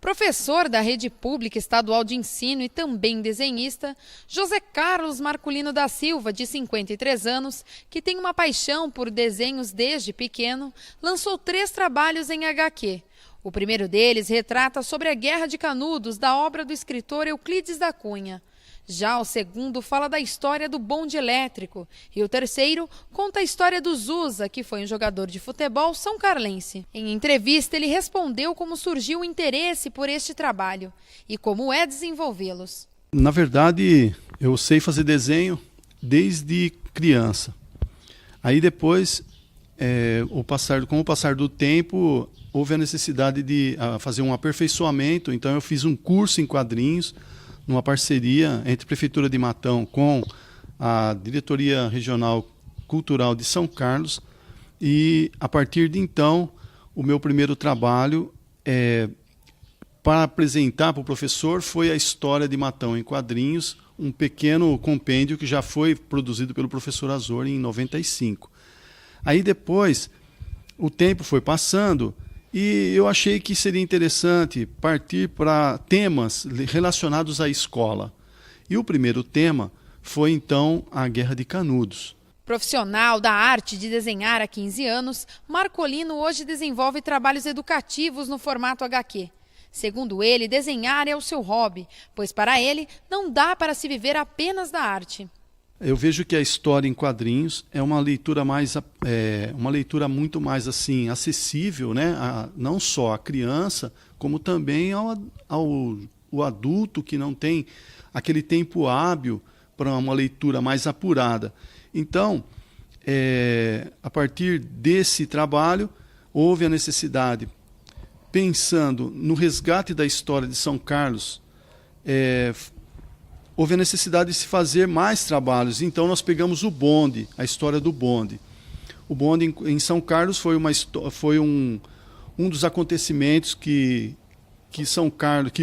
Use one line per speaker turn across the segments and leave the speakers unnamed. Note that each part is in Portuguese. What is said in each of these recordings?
Professor da Rede Pública Estadual de Ensino e também desenhista, José Carlos Marculino da Silva, de 53 anos, que tem uma paixão por desenhos desde pequeno, lançou 3 trabalhos em HQ. O primeiro deles retrata sobre a Guerra de Canudos, da obra do escritor Euclides da Cunha. Já o segundo fala da história do bonde elétrico e o terceiro conta a história do Zusa, que foi um jogador de futebol são-carlense. Em entrevista, ele respondeu como surgiu o interesse por este trabalho e como é desenvolvê-los.
Na verdade, eu sei fazer desenho desde criança. Aí depois, com o passar do tempo, houve a necessidade de fazer um aperfeiçoamento. Então eu fiz um curso em quadrinhos, numa parceria entre a Prefeitura de Matão com a Diretoria Regional Cultural de São Carlos. E, a partir de então, o meu primeiro trabalho para apresentar para o professor foi a história de Matão em quadrinhos, um pequeno compêndio que já foi produzido pelo professor Azor em 95. Aí depois, o tempo foi passando, e eu achei que seria interessante partir para temas relacionados à escola. E o primeiro tema foi, então, a Guerra de Canudos.
Profissional da arte de desenhar há 15 anos, Marculino hoje desenvolve trabalhos educativos no formato HQ. Segundo ele, desenhar é o seu hobby, pois para ele não dá para se viver apenas da arte.
Eu vejo que a história em quadrinhos é uma leitura muito mais assim acessível, né? Não só à criança, como também ao adulto que não tem aquele tempo hábil para uma leitura mais apurada. Então, a partir desse trabalho, houve a necessidade, pensando no resgate da história de São Carlos, houve a necessidade de se fazer mais trabalhos. Então nós pegamos o bonde, a história do bonde. O bonde em São Carlos foi um dos acontecimentos que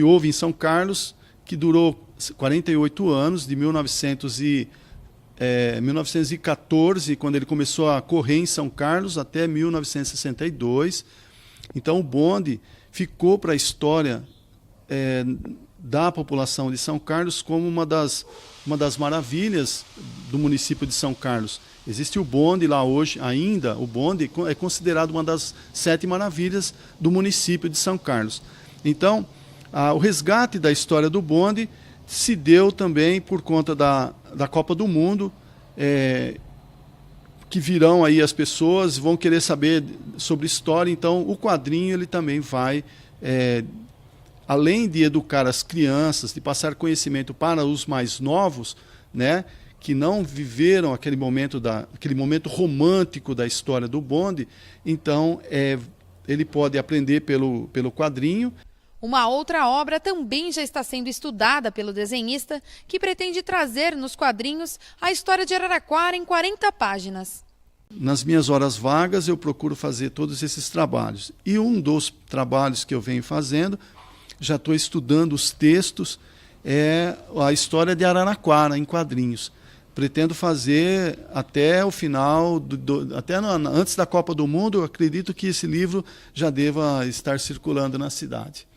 houve em São Carlos, que durou 48 anos, de 1914, quando ele começou a correr em São Carlos, até 1962. Então o bonde ficou para a história da população de São Carlos como uma das maravilhas do município de São Carlos. Existe o bonde lá hoje ainda, o bonde é considerado uma das 7 maravilhas do município de São Carlos. Então, o resgate da história do bonde se deu também por conta da Copa do Mundo, que virão aí as pessoas, vão querer saber sobre história, então o quadrinho ele também vai além de educar as crianças, de passar conhecimento para os mais novos, né, que não viveram aquele momento romântico da história do bonde, então ele pode aprender pelo quadrinho.
Uma outra obra também já está sendo estudada pelo desenhista, que pretende trazer nos quadrinhos a história de Araraquara em 40 páginas.
Nas minhas horas vagas eu procuro fazer todos esses trabalhos. E um dos trabalhos que eu venho fazendo, já estou estudando os textos, é a história de Araraquara em quadrinhos. Pretendo fazer até o final, antes da Copa do Mundo. Eu acredito que esse livro já deva estar circulando na cidade.